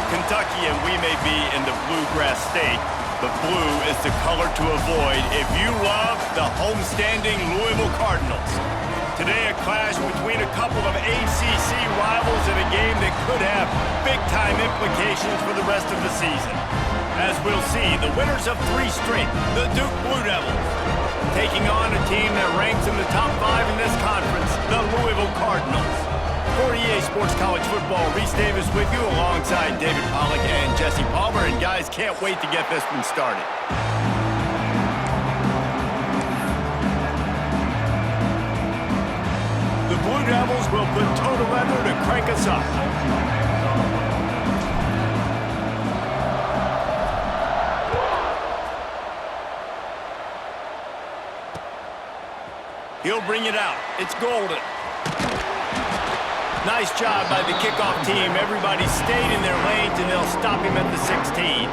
Kentucky and we may be in the bluegrass state, but blue is the color to avoid if you love the homestanding Louisville Cardinals. Today, a clash between a couple of ACC rivals in a game that could have big-time implications for the rest of the season. As we'll see, the winners of 3 straight, the Duke Blue Devils, taking on a team that ranks in the top 5 in this conference, the Louisville Cardinals. For EA Sports College Football, Reese Davis with you alongside David Pollack and Jesse Palmer. And guys, can't wait to get this one started. The Blue Devils will put toe to leather to crank us up. He'll bring it out. It's Golden. Nice job by the kickoff team. Everybody stayed in their lanes, and they'll stop him at the 16.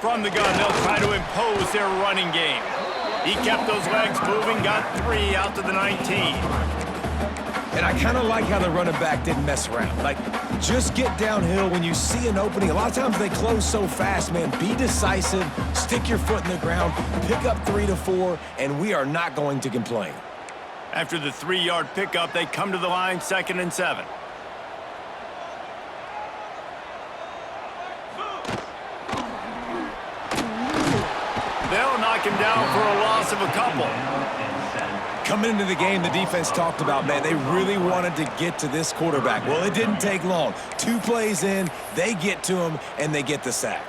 From the gun, they'll try to impose their running game. He kept those legs moving, got 3 out to the 19. And I kind of like how the running back didn't mess around. Like, just get downhill when you see an opening. A lot of times they close so fast, man. Be decisive, stick your foot in the ground, pick up 3 to 4, and we are not going to complain. After the 3-yard pickup, they come to the line, 2nd and 7. They'll knock him down for a loss of a couple. Coming into the game, the defense talked about, man, they really wanted to get to this quarterback. Well, it didn't take long. 2 plays in, they get to him, and they get the sack.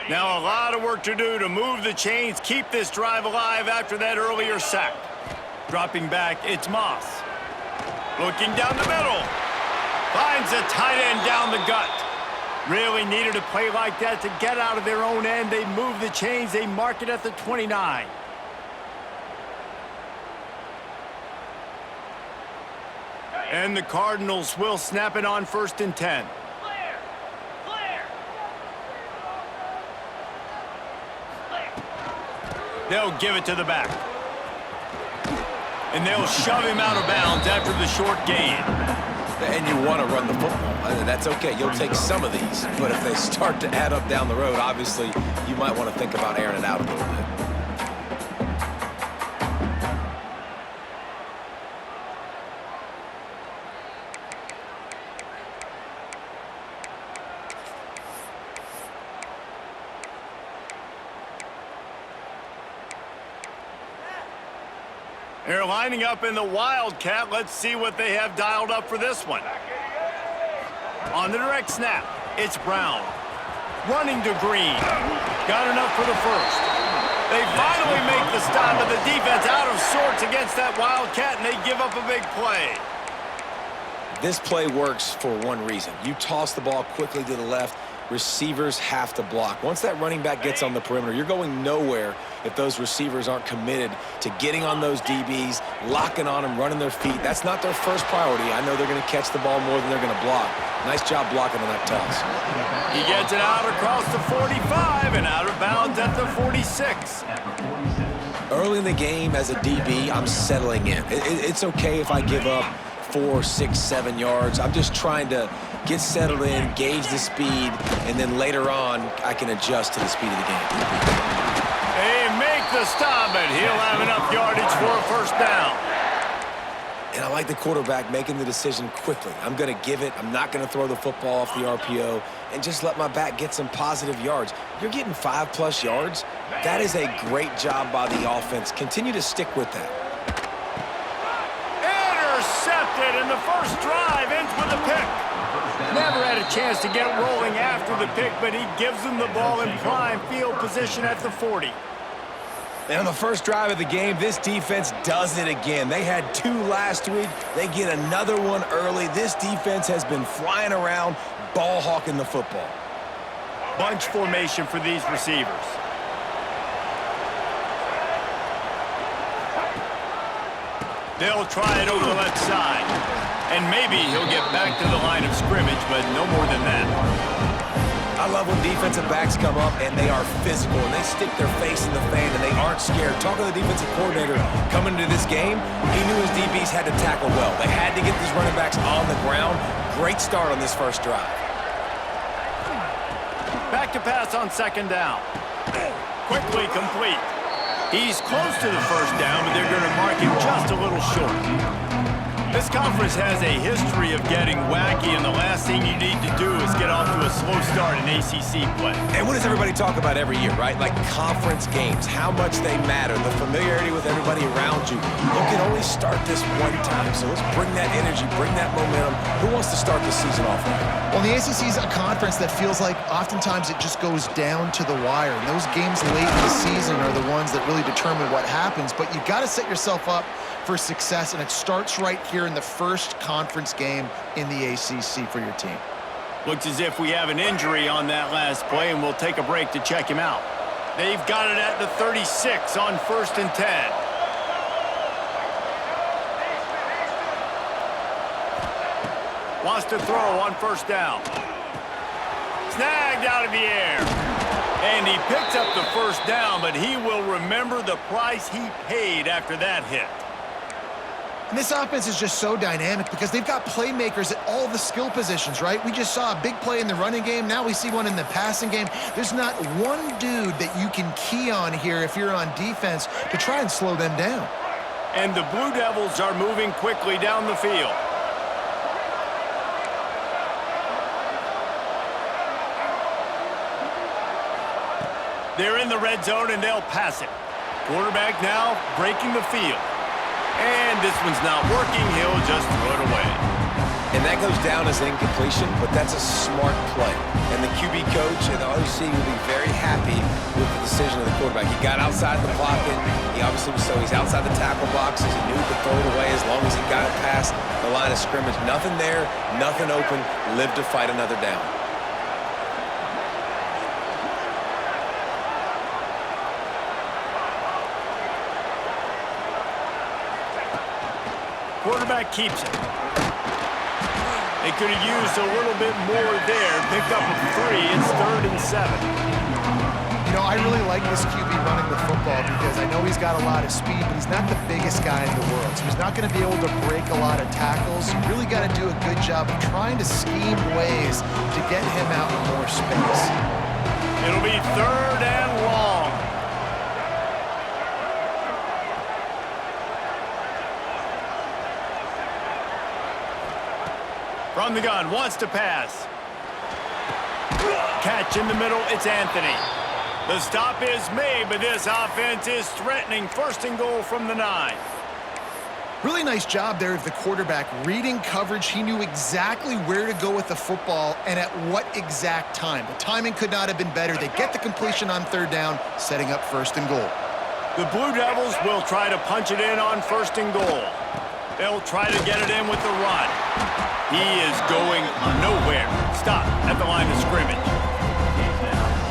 Now a lot of work to do to move the chains, keep this drive alive after that earlier sack. Dropping back, it's Moss. Looking down the middle. Finds a tight end down the gut. Really needed a play like that to get out of their own end. They move the chains. They mark it at the 29. And the Cardinals will snap it on 1st and 10. They'll give it to the back. And they'll shove him out of bounds after the short gain. And you want to run the football. That's okay. You'll take some of these. But if they start to add up down the road, obviously, you might want to think about airing it out a little bit. They're lining up in the Wildcat. Let's see what they have dialed up for this one. On the direct snap, it's Brown. Running to Green. Got enough for the first. They finally make the stop, but the defense out of sorts against that Wildcat, and they give up a big play. This play works for one reason. You toss the ball quickly to the left. Receivers have to block. Once that running back gets on the perimeter, you're going nowhere if those receivers aren't committed to getting on those DBs, locking on them, running their feet. That's not their first priority. I know they're going to catch the ball more than they're going to block. Nice job blocking on that toss. He gets it out across the 45 and out of bounds at the 46. Early in the game as a DB, I'm settling in. It's okay if I give up 4, 6, 7 yards. I'm just trying to get settled in, gauge the speed, and then later on, I can adjust to the speed of the game. They make the stop, and he'll have enough yardage for a first down. And I like the quarterback making the decision quickly. I'm going to give it. I'm not going to throw the football off the RPO and just let my back get some positive yards. You're getting 5+ yards. That is a great job by the offense. Continue to stick with that. Intercepted, and the first drive ends with a pick. Never had a chance to get rolling after the pick, but he gives them the ball in prime field position at the 40. And on the first drive of the game, this defense does it again. They had 2 last week. They get another one early. This defense has been flying around, ball hawking the football. Bunch formation for these receivers. They'll try it over the left side. And maybe he'll get back to the line of scrimmage, but no more than that. I love when defensive backs come up and they are physical and they stick their face in the fan and they aren't scared. Talking to the defensive coordinator coming into this game, he knew his DBs had to tackle well. They had to get these running backs on the ground. Great start on this first drive. Back to pass on second down. Quickly complete. He's close to the first down, but they're going to mark him just a little short. This conference has a history of getting wacky, and the last thing you need to do is get off to a slow start in ACC play. And what does everybody talk about every year, right? Like conference games, how much they matter, the familiarity with everybody around you. You can only start this one time, so let's bring that energy, bring that momentum. Who wants to start the season off right? Well, the ACC is a conference that feels like oftentimes it just goes down to the wire. And those games late in the season are the ones that really determine what happens. But you've got to set yourself up for success, and it starts right here in the first conference game in the ACC for your team. Looks as if we have an injury on that last play, and we'll take a break to check him out. They've got it at the 36 on 1st and 10. Wants to throw on first down. Snagged out of the air. And he picks up the first down, but he will remember the price he paid after that hit. And this offense is just so dynamic because they've got playmakers at all the skill positions, right? We just saw a big play in the running game. Now we see one in the passing game. There's not one dude that you can key on here if you're on defense to try and slow them down. And the Blue Devils are moving quickly down the field. They're in the red zone, and they'll pass it. Quarterback now breaking the field. And this one's not working. He'll just throw it away. And that goes down as incompletion, but that's a smart play. And the QB coach and the OC will be very happy with the decision of the quarterback. He got outside the pocket. He obviously was so he's outside the tackle boxes. He knew he could throw it away as long as he got it past the line of scrimmage. Nothing there, nothing open. Live to fight another down. Quarterback keeps it. They could have used a little bit more there. Picked up a 3. It's 3rd and 7. You know, I really like this QB running the football because I know he's got a lot of speed, but he's not the biggest guy in the world. So he's not going to be able to break a lot of tackles. You really got to do a good job of trying to scheme ways to get him out in more space. It'll be 3rd and long. From the gun, wants to pass. Catch in the middle, it's Anthony. The stop is made, but this offense is threatening 1st and goal from the 9. Really nice job there of the quarterback. Reading coverage, he knew exactly where to go with the football and at what exact time. The timing could not have been better. They get the completion on 3rd down, setting up 1st and goal. The Blue Devils will try to punch it in on 1st and goal. They'll try to get it in with the run. He is going nowhere. Stop at the line of scrimmage.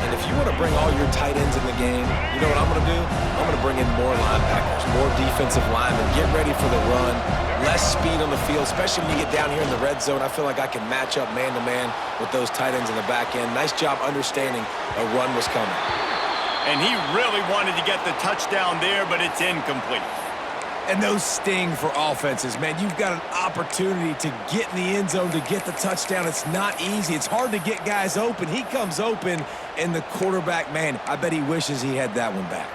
And if you want to bring all your tight ends in the game, you know what I'm going to do? I'm going to bring in more linebackers, more defensive linemen, get ready for the run, less speed on the field, especially when you get down here in the red zone. I feel like I can match up man-to-man with those tight ends in the back end. Nice job understanding a run was coming. And he really wanted to get the touchdown there, but it's incomplete. And those sting for offenses, man. You've got an opportunity to get in the end zone, to get the touchdown. It's not easy. It's hard to get guys open. He comes open, and the quarterback, man, I bet he wishes he had that one back.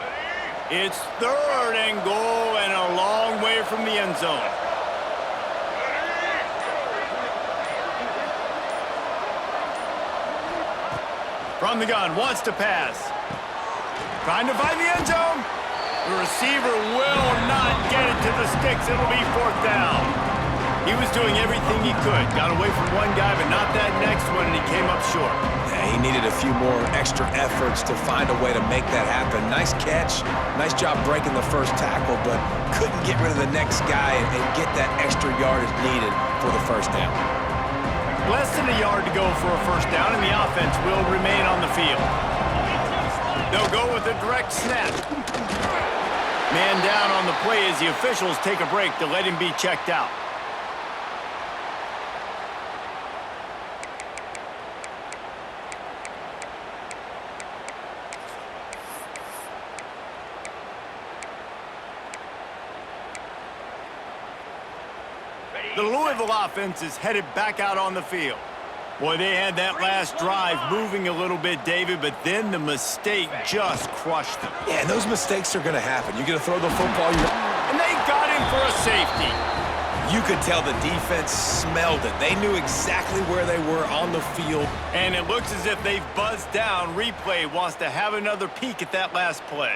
It's 3rd and goal and a long way from the end zone. From the gun, wants to pass. Trying to find the end zone. The receiver will not get it to the sticks. It'll be 4th down. He was doing everything he could. Got away from one guy, but not that next one, and he came up short. Yeah, he needed a few more extra efforts to find a way to make that happen. Nice catch. Nice job breaking the first tackle, but couldn't get rid of the next guy and get that extra yardage needed for the 1st down. Less than a yard to go for a first down, and the offense will remain on the field. They'll go with a direct snap. Man down on the play as the officials take a break to let him be checked out. The Louisville offense is headed back out on the field. Boy, they had that last drive moving a little bit, David, but then the mistake just crushed them. Yeah, and those mistakes are going to happen. You're going to throw the football. And they got him for a safety. You could tell the defense smelled it. They knew exactly where they were on the field. And it looks as if they've buzzed down. Replay wants to have another peek at that last play.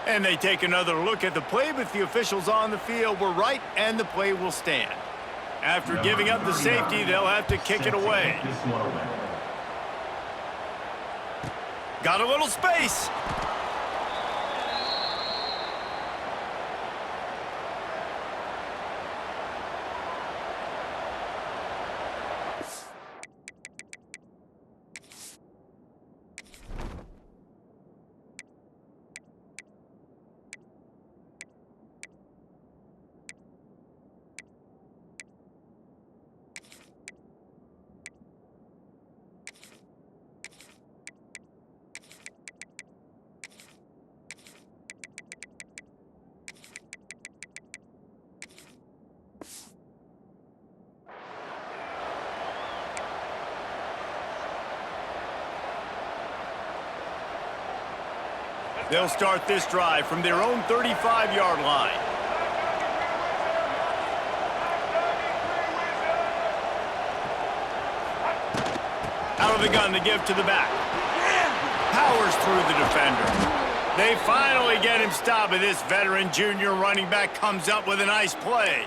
And they take another look at the play, but the officials on the field were right, and the play will stand. After giving up the safety, they'll have to kick it away. Got a little space. They'll start this drive from their own 35-yard line. Out of the gun to give to the back. Powers through the defender. They finally get him stopped, and this veteran junior running back comes up with a nice play.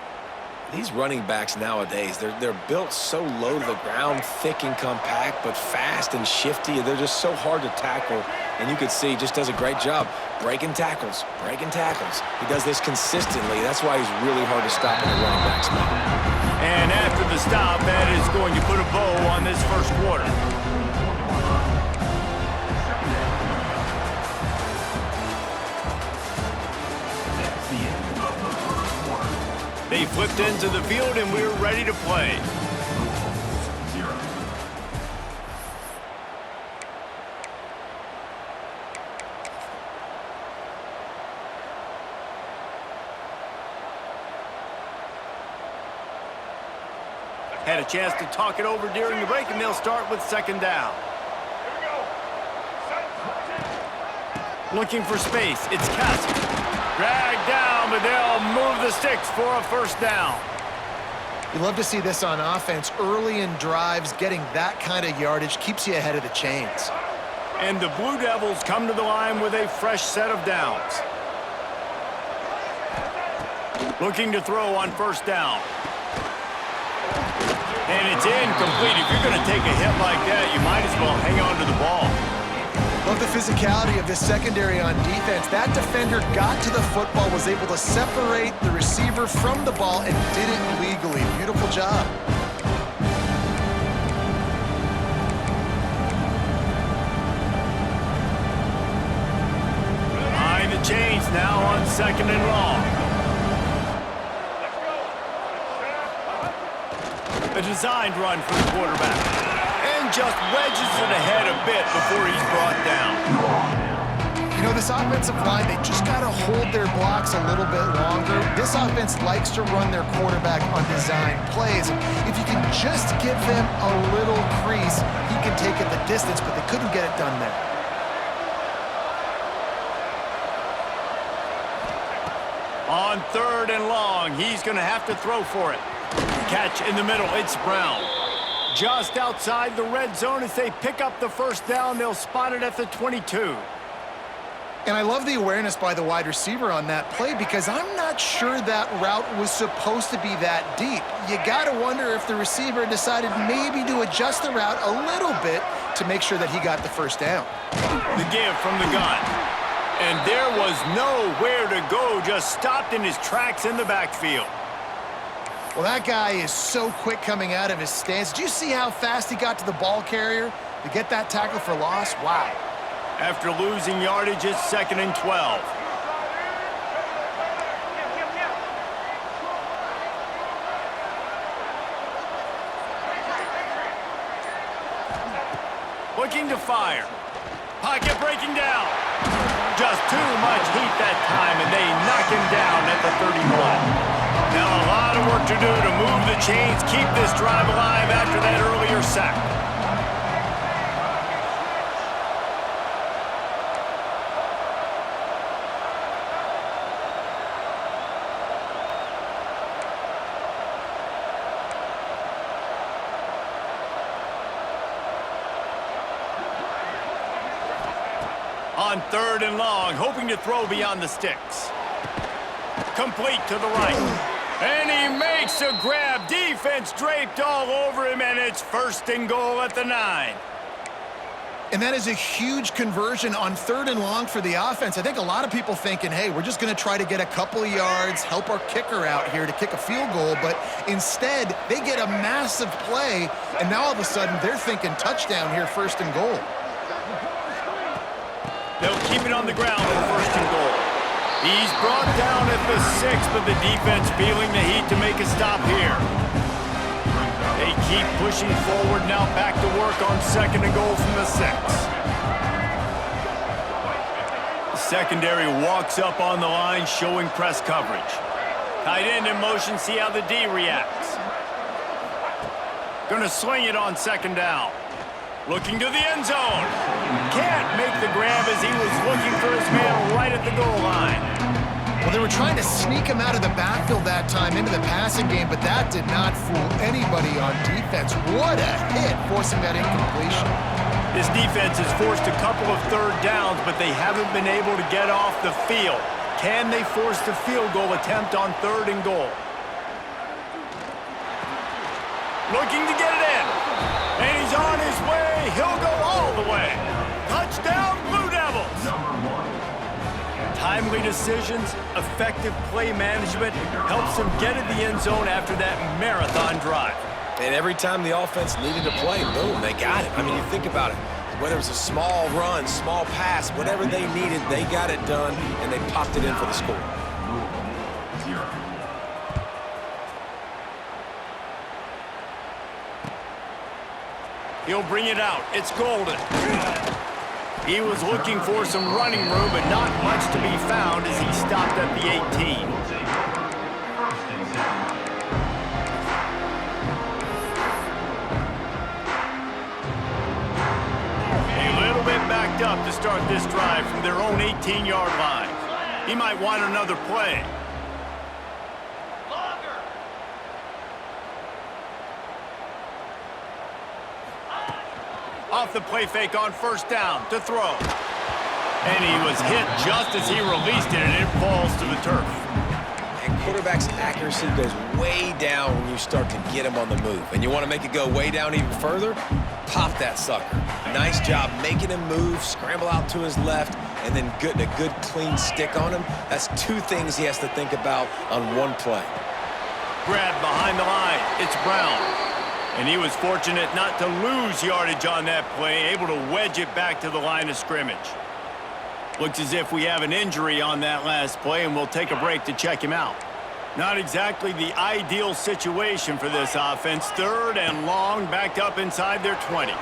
These running backs nowadays, they're built so low to the ground, thick and compact, but fast and shifty. They're just so hard to tackle. And you could see he just does a great job breaking tackles, breaking tackles. He does this consistently. That's why he's really hard to stop in the running back spot. And after the stop, that is going to put a bow on this first quarter. They flipped into the field, and we're ready to play. Had a chance to talk it over during the break, and they'll start with second down. Looking for space. It's Cassie. Dragged down, but they'll move the sticks for a first down. You love to see this on offense. Early in drives, getting that kind of yardage keeps you ahead of the chains. And the Blue Devils come to the line with a fresh set of downs. Looking to throw on first down. And it's incomplete. If you're going to take a hit like that, you might as well hang on to the ball. Love the physicality of this secondary on defense. That defender got to the football, was able to separate the receiver from the ball, and did it legally. Beautiful job. Behind the chains now on second and long. A designed run for the quarterback. And just wedges it ahead a bit before he's brought down. You know, this offensive line, they just got to hold their blocks a little bit longer. This offense likes to run their quarterback on design plays. And if you can just give them a little crease, he can take it the distance, but they couldn't get it done there. On third and long, he's going to have to throw for it. Catch in the middle, it's Brown. Just outside the red zone as they pick up the first down. They'll spot it at the 22. And I love the awareness by the wide receiver on that play, because I'm not sure that route was supposed to be that deep. You got to wonder if the receiver decided maybe to adjust the route a little bit to make sure that he got the first down. The give from the gun. And there was nowhere to go, just stopped in his tracks in the backfield. Well, that guy is so quick coming out of his stance. Did you see how fast he got to the ball carrier to get that tackle for loss? Wow. After losing yardage, it's 2nd and 12. Looking to fire. Pocket breaking down. Just too much heat that time, and they knock him down at the 31. Now a lot of work to do to move the chains, keep this drive alive after that earlier sack. On 3rd and long, hoping to throw beyond the sticks. Complete to the right. And he makes a grab. Defense draped all over him, and it's 1st and goal at the 9. And that is a huge conversion on 3rd and long for the offense. I think a lot of people thinking, hey, we're just going to try to get a couple of yards, help our kicker out here to kick a field goal. But instead, they get a massive play, and now all of a sudden they're thinking touchdown here, 1st and goal. They'll keep it on the ground for 1st and goal. He's brought down at the 6, but the defense feeling the heat to make a stop here. They keep pushing forward now, back to work on 2nd and goal from the 6. The secondary walks up on the line, showing press coverage. Tight end in motion, see how the D reacts. Gonna swing it on 2nd down. Looking to the end zone. Can't make the grab as he was looking for his man right at the goal line. Well, they were trying to sneak him out of the backfield that time into the passing game, but that did not fool anybody on defense. What a hit, forcing that incompletion. This defense has forced a couple of 3rd downs, but they haven't been able to get off the field. Can they force the field goal attempt on 3rd and goal? Looking to get it in. And he's on his way. He'll go all the way. Touchdown, Blue Devils. Timely decisions, effective play management helps him get in the end zone after that marathon drive. And every time the offense needed to play, boom, they got it. I mean, you think about it. Whether it was a small run, small pass, whatever they needed, they got it done, and they popped it in for the score. He'll bring it out. It's Golden. He was looking for some running room, but not much to be found as he stopped at the 18. A little bit backed up to start this drive from their own 18-yard line. He might want another play. Off the play fake on 1st down to throw. And he was hit just as he released it, and it falls to the turf. And quarterback's accuracy goes way down when you start to get him on the move. And you want to make it go way down even further? Pop that sucker. Nice job making him move, scramble out to his left, and then getting a good clean stick on him. That's 2 things he has to think about on one play. Grab behind the line. It's Brown. And he was fortunate not to lose yardage on that play, able to wedge it back to the line of scrimmage. Looks as if we have an injury on that last play, and we'll take a break to check him out. Not exactly the ideal situation for this offense. 3rd and long, backed up inside their 20.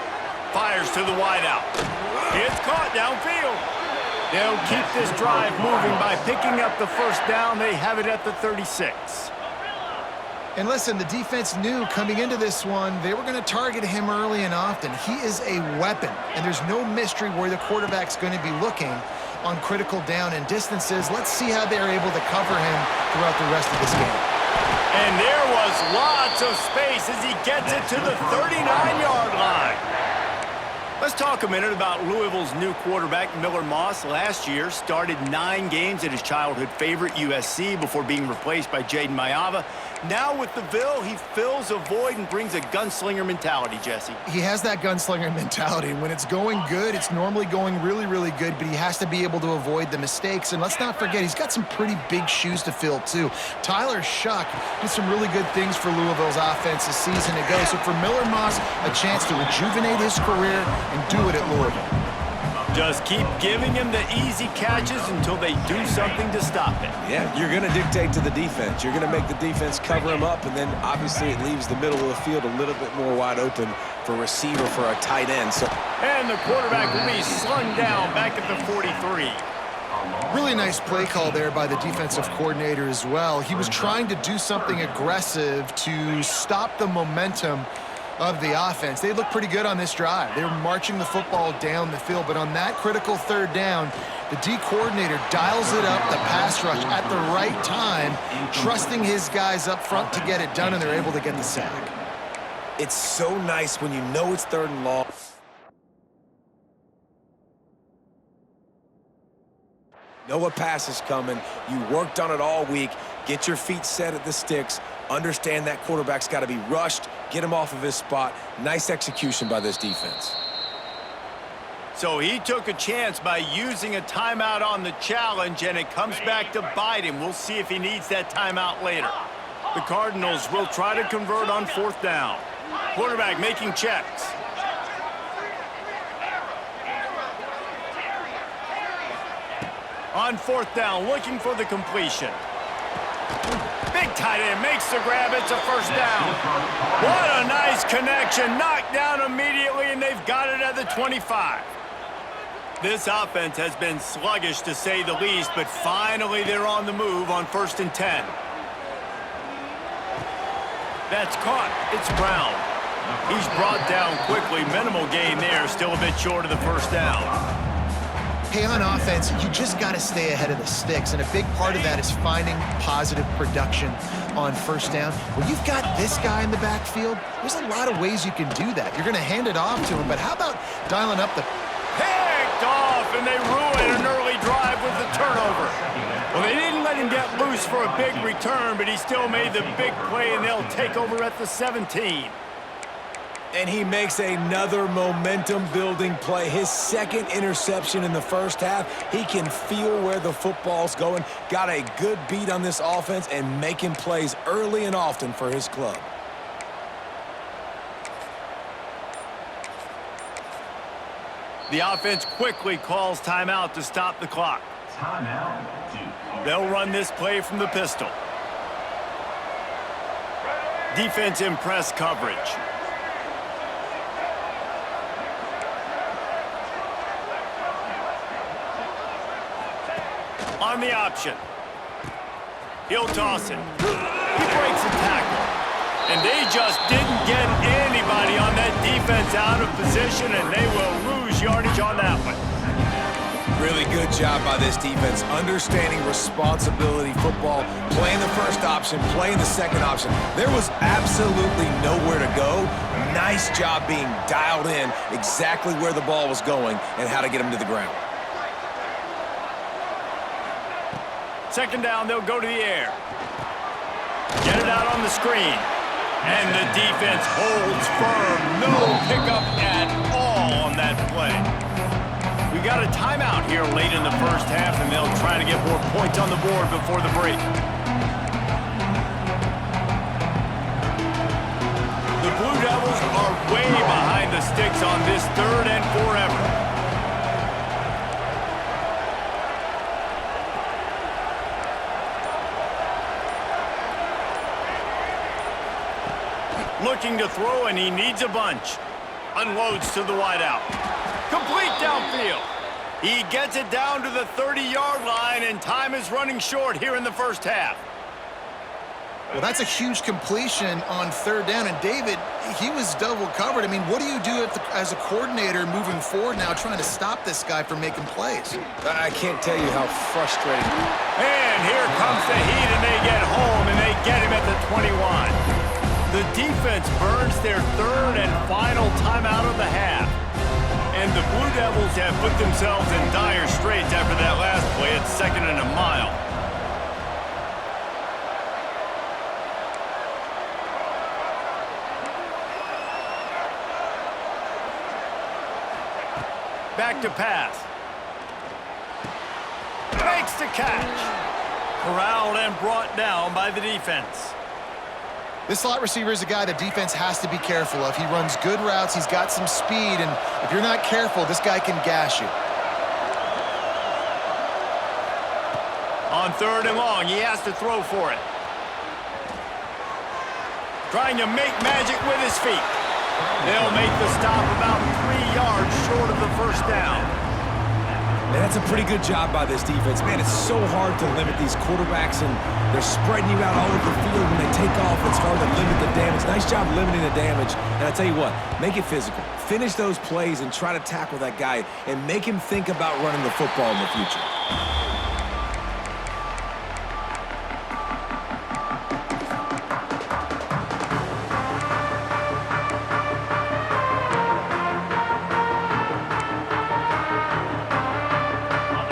Fires to the wideout. It's caught downfield. They'll keep this drive moving by picking up the 1st down. They have it at the 36. And listen, the defense knew coming into this one, they were going to target him early and often. He is a weapon, and there's no mystery where the quarterback's going to be looking on critical down and distances. Let's see how they're able to cover him throughout the rest of this game. And there was lots of space as he gets it to the 39-yard line. Let's talk a minute about Louisville's new quarterback, Miller Moss. Last year, started 9 games at his childhood favorite, USC, before being replaced by Jaden Mayava. Now with DeVille, he fills a void and brings a gunslinger mentality, Jesse. He has that gunslinger mentality, and when it's going good, it's normally going really, really good, but he has to be able to avoid the mistakes. And let's not forget, he's got some pretty big shoes to fill, too. Tyler Shuck did some really good things for Louisville's offense a season ago. So for Miller Moss, a chance to rejuvenate his career and do it at Louisville. Just keep giving him the easy catches until they do something to stop it. Yeah, you're going to dictate to the defense. You're going to make the defense cover him up, and then obviously it leaves the middle of the field a little bit more wide open for receiver for a tight end. And the quarterback will be slung down back at the 43. Really nice play call there by the defensive coordinator as well. He was trying to do something aggressive to stop the momentum of the offense. They looked pretty good on this drive. They were marching the football down the field, but on that critical third down, the D coordinator dials it up, the pass rush at the right time, trusting his guys up front to get it done, and they're able to get the sack. It's so nice when you know it's 3rd and long. Know a pass is coming. You worked on it all week. Get your feet set at the sticks. Understand that quarterback's got to be rushed. Get him off of his spot. Nice execution by this defense. So he took a chance by using a timeout on the challenge, and it comes back to bite him. We'll see if he needs that timeout later. The Cardinals will try to convert on 4th down. Quarterback making checks. On 4th down, looking for the completion. Big tight end makes the grab. It's a 1st down. What a nice connection. Knocked down immediately, and they've got it at the 25. This offense has been sluggish, to say the least, but finally they're on the move on 1st and 10. That's caught. It's Brown. He's brought down quickly. Minimal gain there. Still a bit short of the 1st down. Hey, on offense, you just got to stay ahead of the sticks, and a big part of that is finding positive production on 1st down. When you've got this guy in the backfield, there's a lot of ways you can do that. You're going to hand it off to him, but how about dialing up the... Picked off, and they ruin an early drive with the turnover. Well, they didn't let him get loose for a big return, but he still made the big play, and they'll take over at the 17. And he makes another momentum-building play. His 2nd interception in the 1st half. He can feel where the football's going. Got a good beat on this offense and making plays early and often for his club. The offense quickly calls timeout to stop the clock. They'll run this play from the pistol. Defense in press coverage. On the option. He'll toss it. He breaks a tackle. And they just didn't get anybody on that defense out of position, and they will lose yardage on that one. Really good job by this defense, understanding responsibility football, playing the 1st option, playing the 2nd option. There was absolutely nowhere to go. Nice job being dialed in exactly where the ball was going and how to get him to the ground. 2nd down, they'll go to the air. Get it out on the screen. And the defense holds firm. No pickup at all on that play. We got a timeout here late in the 1st half, and they'll try to get more points on the board before the break. The Blue Devils are way behind the sticks on this 3rd and forever. Looking to throw, and he needs a bunch. Unloads to the wideout. Complete downfield. He gets it down to the 30-yard line, and time is running short here in the 1st half. Well, that's a huge completion on 3rd down, and David, he was double covered. I mean, what do you do as a coordinator moving forward now, trying to stop this guy from making plays? I can't tell you how frustrating. And here comes the heat, and they get home, and they get him at the 21. The defense burns their 3rd and final timeout of the half. And the Blue Devils have put themselves in dire straits after that last play at 2nd and a mile. back to pass. Makes the catch. Corralled and brought down by the defense. This slot receiver is a guy the defense has to be careful of. He runs good routes, he's got some speed, and if you're not careful, this guy can gash you. On 3rd and long, he has to throw for it. Trying to make magic with his feet. They'll make the stop about 3 yards short of the first down. And that's a pretty good job by this defense. Man, it's so hard to limit these quarterbacks, and they're spreading you out all over the field. When they take off, it's hard to limit the damage. Nice job limiting the damage. And I tell you what, make it physical. Finish those plays and try to tackle that guy and make him think about running the football in the future.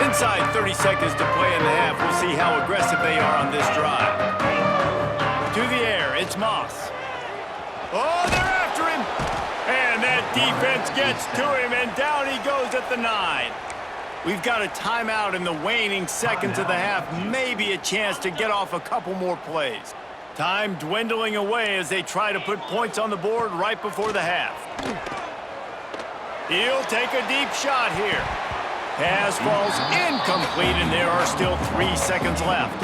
Inside 30 seconds to play in the half. We'll see how aggressive they are on this drive. To the air, it's Moss. Oh, they're after him. And that defense gets to him, and down he goes at the 9. We've got a timeout in the waning seconds of the half. Maybe a chance to get off a couple more plays. Time dwindling away as they try to put points on the board right before the half. He'll take a deep shot here. Pass falls incomplete, and there are still 3 seconds left.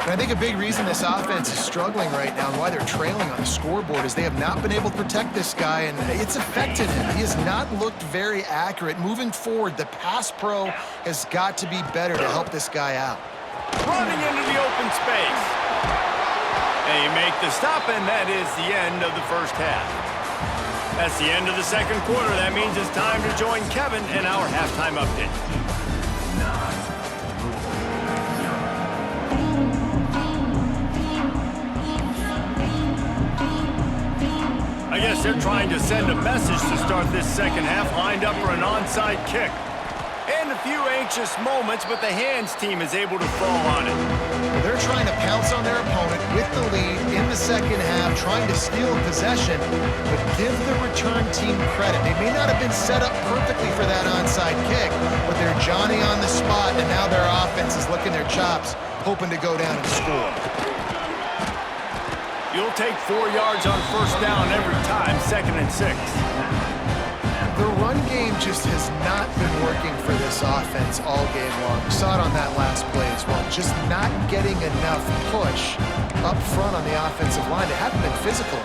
And I think a big reason this offense is struggling right now and why they're trailing on the scoreboard is they have not been able to protect this guy, and it's affected him. He has not looked very accurate. Moving forward, the pass pro has got to be better to help this guy out. Running into the open space. They make the stop, and that is the end of the first half. That's the end of the second quarter. That means it's time to join Kevin in our halftime update. I guess they're trying to send a message to start this second half, lined up for an onside kick. And a few anxious moments, but the hands team is able to fall on it. They're trying to pounce on their opponent with the lead in the second half, trying to steal possession, but give the return team credit. They may not have been set up perfectly for that onside kick, but they're Johnny on the spot, and now their offense is licking their chops, hoping to go down and score. You'll take 4 yards on first down every time, 2nd and 6. The run game just has not been working for this offense all game long. We saw it on that last play as well. Just not getting enough push up front on the offensive line. They haven't been physical.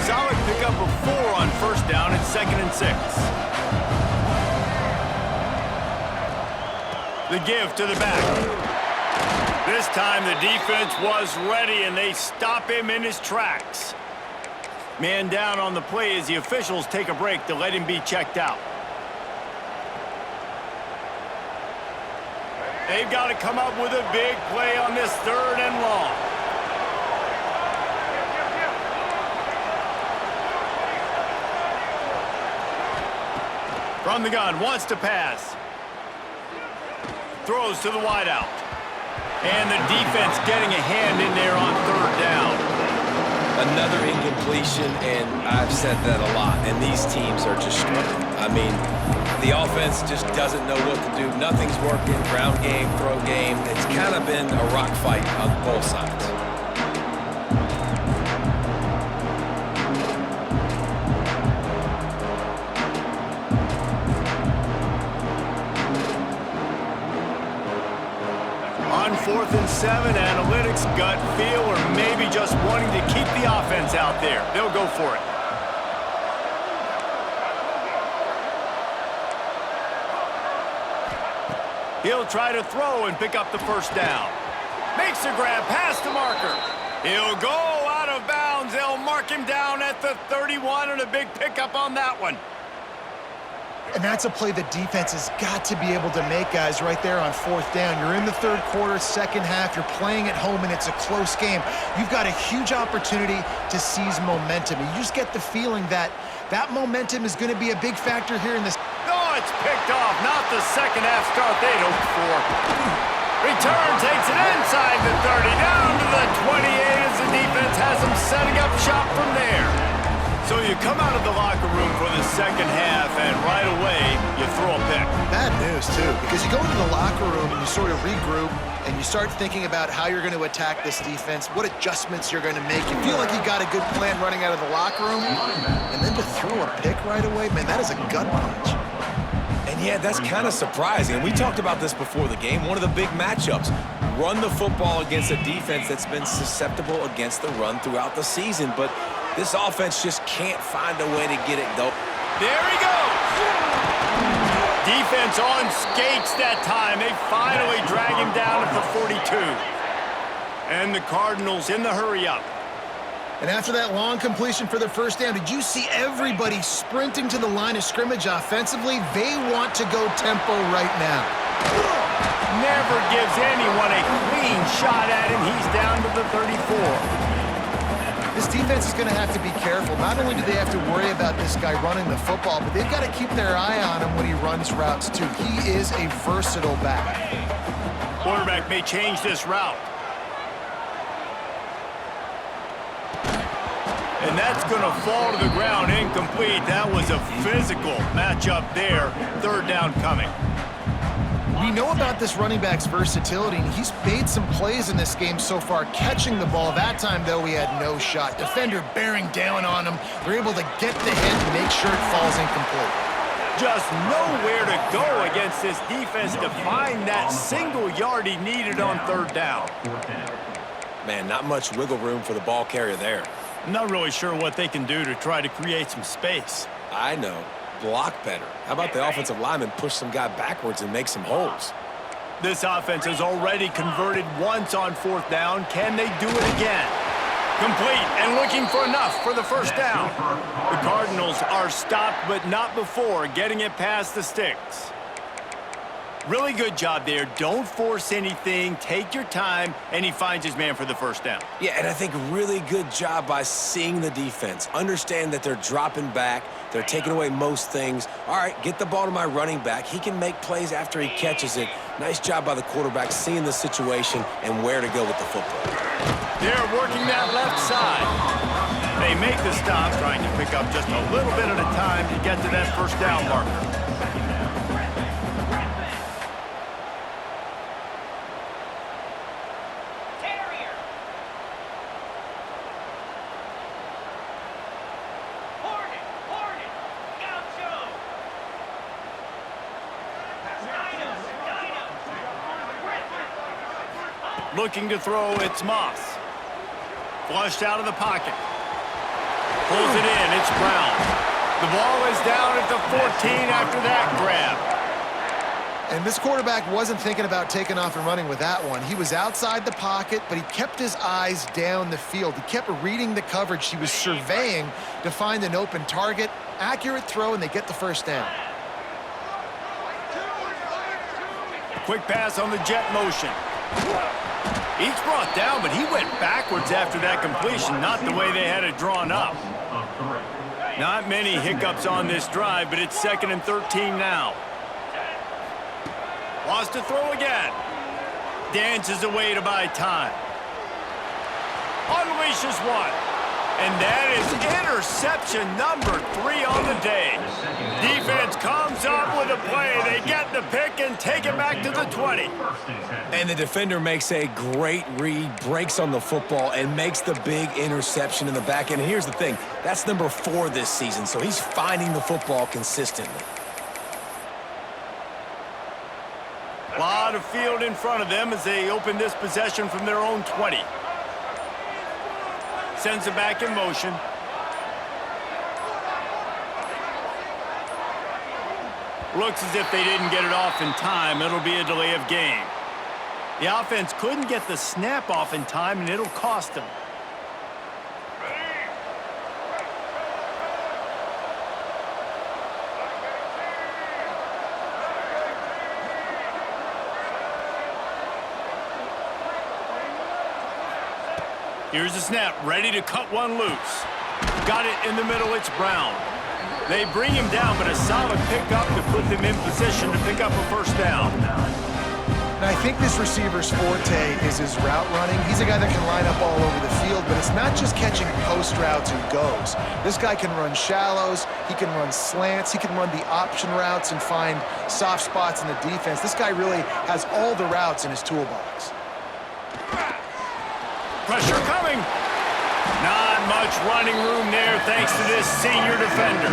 Solid pickup of 4 on first down and 2nd and 6. The give to the back. This time the defense was ready, and they stop him in his tracks. Man down on the play as the officials take a break to let him be checked out. They've got to come up with a big play on this 3rd and long. From the gun, wants to pass. Throws to the wideout. And the defense getting a hand in there on 3rd down. Another incompletion, and I've said that a lot, and these teams are just struggling. I mean, the offense just doesn't know what to do. Nothing's working. Ground game, throw game. It's kind of been a rock fight on both sides. On 4th and 7, analytics, gut feel, or maybe just wanting to keep the offense out there. They'll go for it. He'll try to throw and pick up the first down. Makes a grab past the marker. He'll go out of bounds. They'll mark him down at the 31, and a big pickup on that one. And that's a play the defense has got to be able to make, guys, right there on 4th down. You're in the 3rd quarter, second half. You're playing at home, and it's a close game. You've got a huge opportunity to seize momentum. You just get the feeling that that momentum is going to be a big factor here in this. Oh, it's picked off. Not the second half start they'd hoped for. Return takes it inside the 30, down to the 28 as the defense has them setting up shop from there. So you come out of the locker room for the second half, and right away, you throw a pick. Bad news, too, because you go into the locker room and you sort of regroup and you start thinking about how you're going to attack this defense, what adjustments you're going to make. You feel like you got a good plan running out of the locker room, and then to throw a pick right away, man, that is a gut punch. And yeah, that's kind of surprising. And we talked about this before the game. One of the big matchups. Run the football against a defense that's been susceptible against the run throughout the season. But this offense just can't find a way to get it going. There he goes. Defense on skates that time. They finally drag him down at the 42. And the Cardinals in the hurry-up. And after that long completion for the first down, did you see everybody sprinting to the line of scrimmage offensively? They want to go tempo right now. Never gives anyone a clean shot at him. He's down to the 34. This defense is going to have to be careful. Not only do they have to worry about this guy running the football, but they've got to keep their eye on him when he runs routes, too. He is a versatile back. Quarterback may change this route. And that's going to fall to the ground incomplete. That was a physical matchup there. Third down coming. We know about this running back's versatility, and he's made some plays in this game so far, catching the ball. That time, though, he had no shot. Defender bearing down on him. They're able to get the hit and make sure it falls incomplete. Just nowhere to go against this defense to find that single yard he needed on third down. Man, not much wiggle room for the ball carrier there. I'm not really sure what they can do to try to create some space. I know. Block better. How about the offensive lineman push some guy backwards and make some holes? This offense has already converted once on fourth down. Can they do it again? Complete and looking for enough for the first down. The Cardinals are stopped, but not before getting it past the sticks. Really good job there. Don't force anything. Take your time, and he finds his man for the first down. Yeah, and I think really good job by seeing the defense. Understand that they're dropping back. They're taking away most things. All right, get the ball to my running back. He can make plays after he catches it. Nice job by the quarterback seeing the situation and where to go with the football. They're working that left side. They make the stop, trying to pick up just a little bit at a time to get to that first down marker. Looking to throw, it's Moss. Flushed out of the pocket. Pulls it in, it's Brown. The ball is down at the 14 after that grab. And this quarterback wasn't thinking about taking off and running with that one. He was outside the pocket, but he kept his eyes down the field. He kept reading the coverage. He was surveying to find an open target. Accurate throw, and they get the first down. Quick pass on the jet motion. He's brought down, but he went backwards after that completion, not the way they had it drawn up. Not many hiccups on this drive, but it's 2nd and 13 now. Wants to throw again. Dances away to buy time. Unleashes one. And that is interception number 3 on the day. Defense comes up with a play. They get the pick and take it back to the 20. And the defender makes a great read, breaks on the football, and makes the big interception in the back end. And here's the thing, that's number 4 this season, so he's finding the football consistently. A lot of field in front of them as they open this possession from their own 20. Sends it back in motion. Looks as if they didn't get it off in time. It'll be a delay of game. The offense couldn't get the snap off in time, and it'll cost them. Here's the snap, ready to cut one loose. Got it in the middle, it's Brown. They bring him down, but a solid pickup to put them in position to pick up a first down. And I think this receiver's forte is his route running. He's a guy that can line up all over the field. field, but it's not just catching post routes and goes. This guy can run shallows, he can run slants, he can run the option routes and find soft spots in the defense. This guy really has all the routes in his toolbox. Pressure coming. Not much running room there thanks to this senior defender.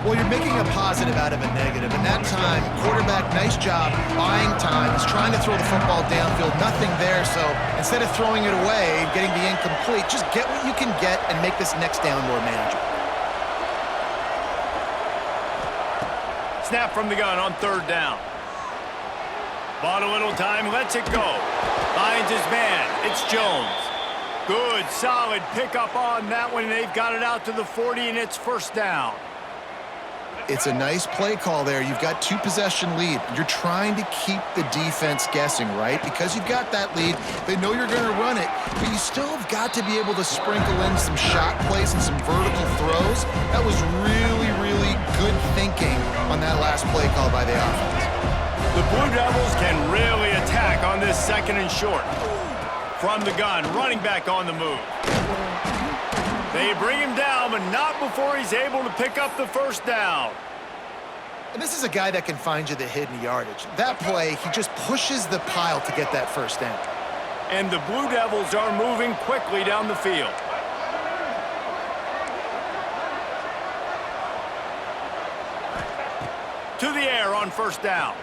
Well, you're making a positive out of a negative, and that time, quarterback, nice job buying time. He's trying to throw the football downfield, nothing there, so instead of throwing it away, getting the incomplete, just get what you can get and make this next down more manageable. Snap from the gun on 3rd down. Bought a little time, lets it go. Finds his man, it's Jones. Good, solid pickup on that one, and they've got it out to the 40, and it's 1st down. It's a nice play call there. You've got 2-possession lead. You're trying to keep the defense guessing, right? Because you've got that lead, they know you're going to run it, but you still have got to be able to sprinkle in some shot plays and some vertical throws. That was really, really good thinking on that last play call by the offense. The Blue Devils can really attack on this 2nd and short. From the gun, running back on the move. They bring him down, but not before he's able to pick up the 1st down. And this is a guy that can find you the hidden yardage. That play, he just pushes the pile to get that 1st down. And the Blue Devils are moving quickly down the field. To the air on 1st down.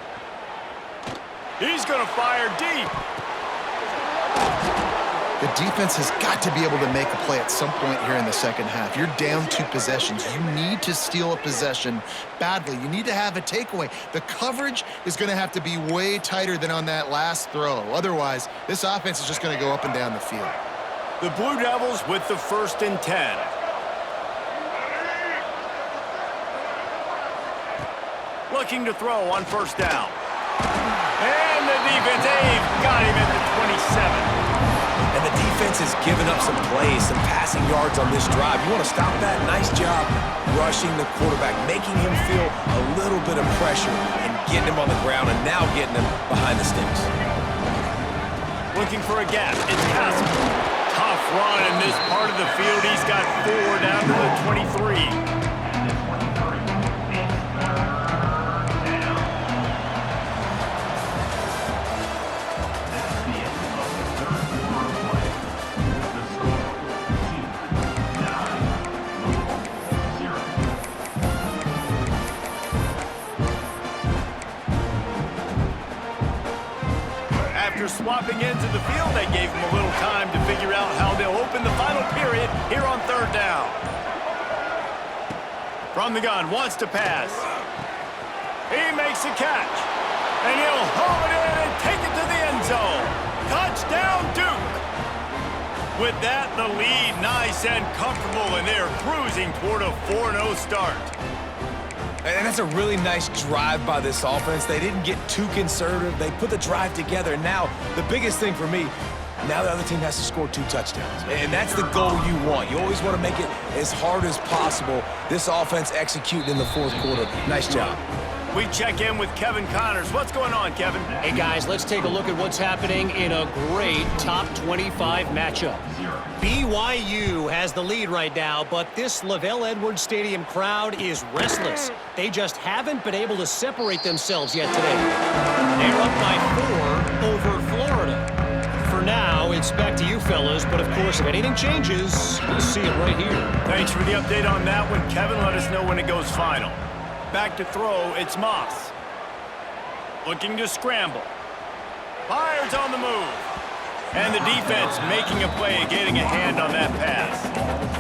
He's going to fire deep. The defense has got to be able to make a play at some point here in the 2nd half. You're down 2 possessions. You need to steal a possession badly. You need to have a takeaway. The coverage is going to have to be way tighter than on that last throw. Otherwise, this offense is just going to go up and down the field. The Blue Devils with the 1st and 10. Looking to throw on 1st down. And the defense, they've got him at the 27. And the defense has given up some plays, some passing yards on this drive. You want to stop that? Nice job rushing the quarterback, making him feel a little bit of pressure and getting him on the ground and now getting him behind the sticks. Looking for a gap. It's passable. Tough run in this part of the field. He's got 4 down to the 23. After swapping into the field, they gave him a little time to figure out how they'll open the final period here on 3rd down. From the gun, wants to pass. He makes a catch, and he'll haul it in and take it to the end zone. Touchdown, Duke! With that, the lead nice and comfortable, and they're cruising toward a 4-0 start. And that's a really nice drive by this offense. They didn't get too conservative. They put the drive together. And now, the biggest thing for me, now the other team has to score 2 touchdowns. And that's the goal you want. You always want to make it as hard as possible. This offense executed in the 4th quarter. Nice job. We check in with Kevin Connors. What's going on, Kevin? Hey, guys, let's take a look at what's happening in a great top 25 matchup. BYU has the lead right now, but this LaVell Edwards Stadium crowd is restless. They just haven't been able to separate themselves yet today. They're up by 4 over Florida. For now, it's back to you fellas, but of course, if anything changes, you'll see it right here. Thanks for the update on that one, Kevin. Let us know when it goes final. Back to throw, it's Moss. Looking to scramble. Fires on the move. And the defense making a play, getting a hand on that pass.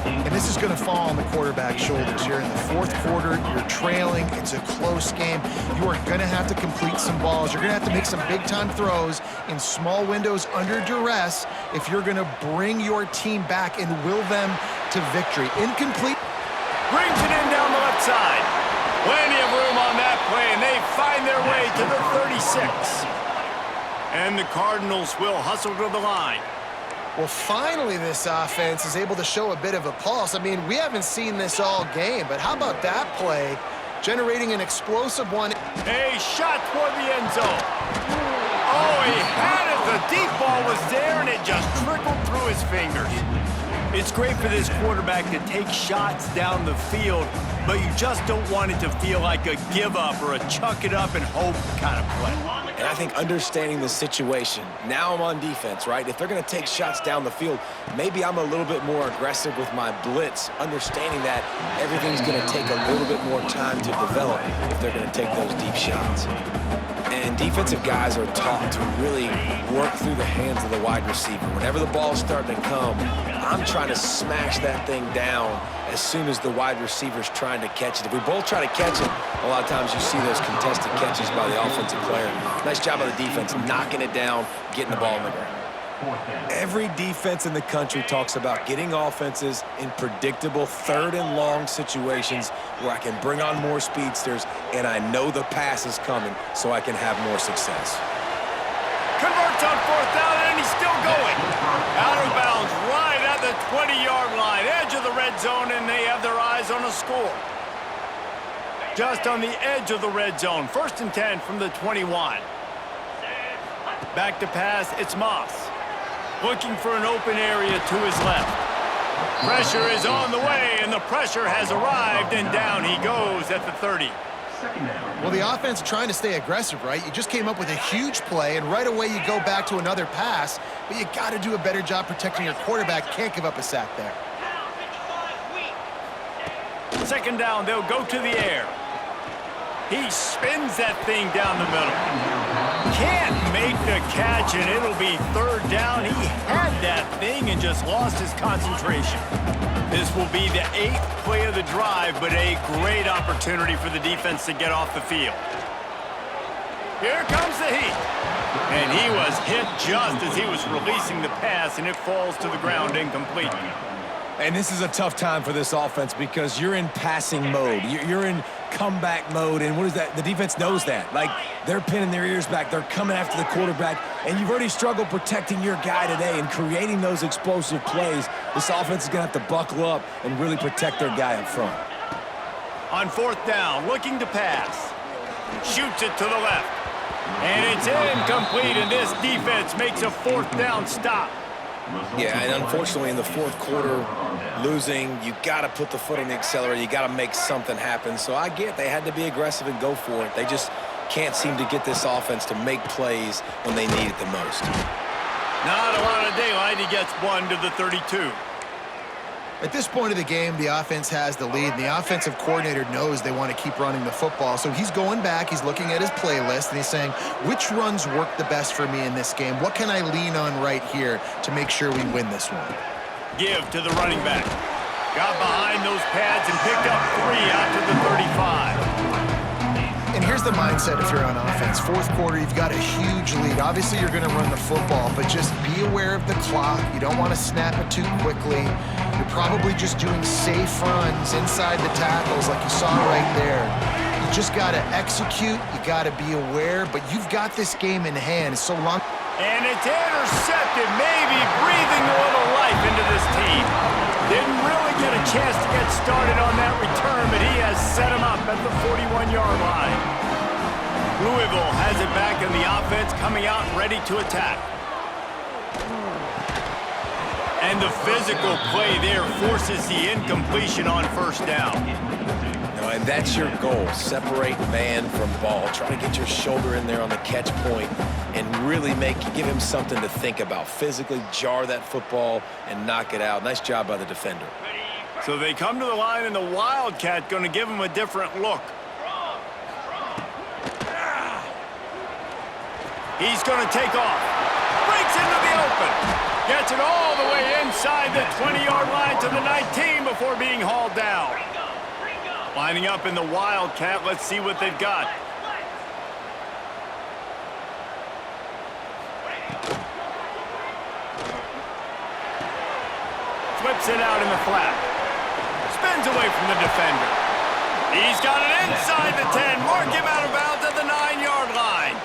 And this is going to fall on the quarterback's shoulders. You're in the 4th quarter. You're trailing. It's a close game. You are going to have to complete some balls. You're going to have to make some big-time throws in small windows under duress if you're going to bring your team back and will them to victory. Incomplete. Brings it in down the left side. Plenty of room on that play, and they find their way to the 36. And the Cardinals will hustle to the line. Well, finally, this offense is able to show a bit of a pulse. I mean, we haven't seen this all game, but how about that play? Generating an explosive one. A shot toward the end zone. Oh, he had it. The deep ball was there, and it just trickled through his fingers. It's great for this quarterback to take shots down the field, but you just don't want it to feel like a give up or a chuck it up and hope kind of play. And I think understanding the situation, now I'm on defense, right? If they're going to take shots down the field, maybe I'm a little bit more aggressive with my blitz, understanding that everything's going to take a little bit more time to develop if they're going to take those deep shots. And defensive guys are taught to really work through the hands of the wide receiver. Whenever the ball's starting to come, I'm trying to smash that thing down as soon as the wide receiver's trying to catch it. If we both try to catch it, a lot of times you see those contested catches by the offensive player. Nice job by the defense, knocking it down, getting the ball on the ground. Every defense in the country talks about getting offenses in predictable third and long situations where I can bring on more speedsters and I know the pass is coming so I can have more success. Converts on 4th down, and he's still going. Out of bounds, right at the 20-yard line, edge of the red zone, and they have their eyes on a score. Just on the edge of the red zone, 1st and 10 from the 21. Back to pass, it's Moss. Looking for an open area to his left. Pressure is on the way, and the pressure has arrived, and down he goes at the 30. Well, the offense trying to stay aggressive, right? You just came up with a huge play, and right away you go back to another pass, but you got to do a better job protecting your quarterback. Can't give up a sack there. 2nd down, they'll go to the air. He spins that thing down the middle. Can't make the catch, and it'll be 3rd down. He had that thing and just lost his concentration. This will be the 8th play of the drive, but a great opportunity for the defense to get off the field. Here comes the heat. And he was hit just as he was releasing the pass, and it falls to the ground incomplete. And this is a tough time for this offense because you're in passing mode. You're in comeback mode, and what is that? The defense knows that. Like, they're pinning their ears back. They're coming after the quarterback, and you've already struggled protecting your guy today and creating those explosive plays. This offense is going to have to buckle up and really protect their guy up front. On 4th down, looking to pass. Shoots it to the left. And it's incomplete, and this defense makes a 4th down stop. Yeah, and unfortunately in the 4th quarter, losing, you got to put the foot on the accelerator. You got to make something happen. So I get they had to be aggressive and go for it. They just can't seem to get this offense to make plays when they need it the most. Not a lot of daylight. He gets one to the 32. At this point of the game, the offense has the lead, and the offensive coordinator knows they want to keep running the football. So he's going back, he's looking at his playlist, and he's saying, which runs work the best for me in this game? What can I lean on right here to make sure we win this one? Give to the running back. Got behind those pads and picked up 3 out to the 35. And here's the mindset if you're on offense. 4th quarter, you've got a huge lead. Obviously, you're going to run the football, but just be aware of the clock. You don't want to snap it too quickly. You're probably just doing safe runs inside the tackles like you saw right there. You just got to execute. You got to be aware, but you've got this game in hand. So long. And it's intercepted, maybe breathing a little life into this team. Didn't really get a chance to get started on that return, but he has set him up at the 41-yard line. Louisville has it back in the offense, coming out ready to attack. And the physical play there forces the incompletion on 1st down. No, and that's your goal. Separate man from ball. Try to get your shoulder in there on the catch point and really give him something to think about. Physically jar that football and knock it out. Nice job by the defender. So they come to the line, and the Wildcat going to give him a different look. He's going to take off. Breaks into the open. Gets it all the way inside the 20-yard line to the 19 before being hauled down. Lining up in the Wildcat. Let's see what they've got. Flips it out in the flat. Spins away from the defender. He's got it inside the 10. Mark him out of bounds at the 9-yard line.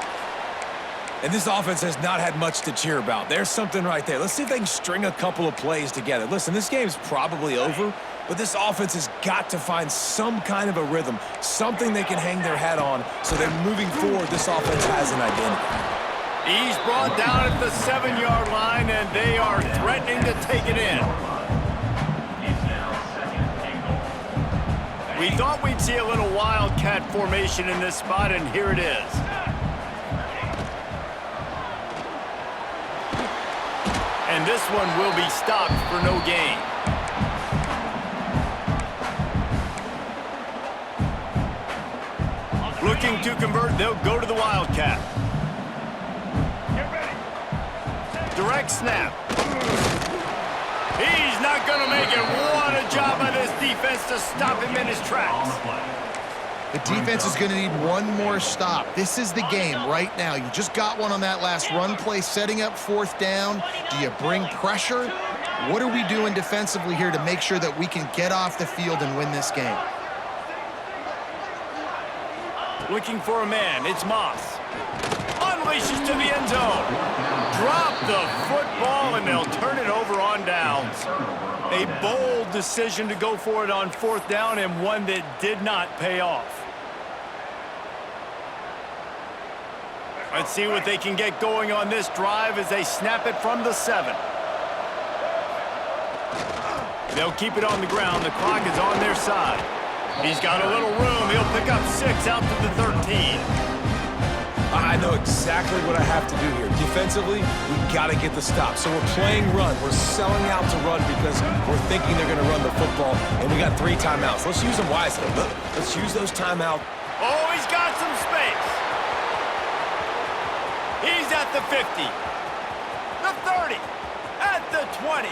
And this offense has not had much to cheer about. There's something right there. Let's see if they can string a couple of plays together. Listen, this game's probably over, but this offense has got to find some kind of a rhythm, something they can hang their hat on so that moving forward, this offense has an identity. He's brought down at the 7-yard line, and they are threatening to take it in. We thought we'd see a little wildcat formation in this spot, and here it is. And this one will be stopped for no gain. Looking to convert, they'll go to the wildcat. Direct snap. He's not going to make it. What a job by this defense to stop him in his tracks. The defense is going to need one more stop. This is the game right now. You just got one on that last run play, setting up fourth down. Do you bring pressure? What are we doing defensively here to make sure that we can get off the field and win this game? Looking for a man. It's Moss. Unleashes to the end zone. Drop the football, and they'll turn it over on downs. A bold decision to go for it on fourth down, and one that did not pay off. Let's see what they can get going on this drive as they snap it from the 7. They'll keep it on the ground. The clock is on their side. He's got a little room. He'll pick up 6 out to the 13. I know exactly what I have to do here. Defensively, we got to get the stop. So we're playing run. We're selling out to run because we're thinking they're going to run the football, and we got 3 timeouts. Let's use them wisely. Let's use those timeouts. Oh, he's got some space. He's at the 50, the 30, at the 20.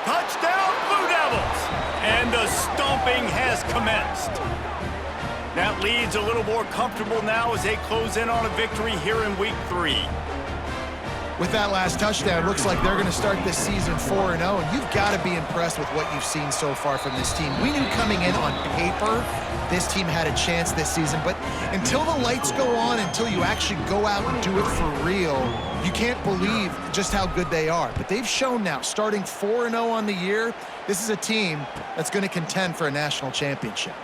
Touchdown, Blue Devils. And the stomping has commenced. That lead's a little more comfortable now as they close in on a victory here in Week 3. With that last touchdown, looks like they're going to start this season 4-0, and you've got to be impressed with what you've seen so far from this team. We knew coming in on paper this team had a chance this season, but until the lights go on, until you actually go out and do it for real, you can't believe just how good they are. But they've shown now, starting 4-0 on the year, this is a team that's going to contend for a national championship.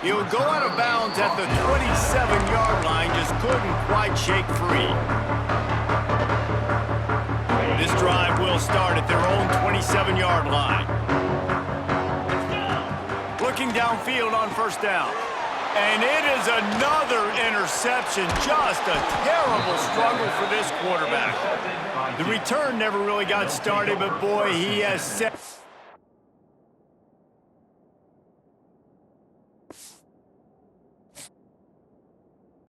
He'll go out of bounds at the 27-yard line, just couldn't quite shake free. This drive will start at their own 27-yard line. Looking downfield on first down. And it is another interception. Just a terrible struggle for this quarterback. The return never really got started, but boy, he has set...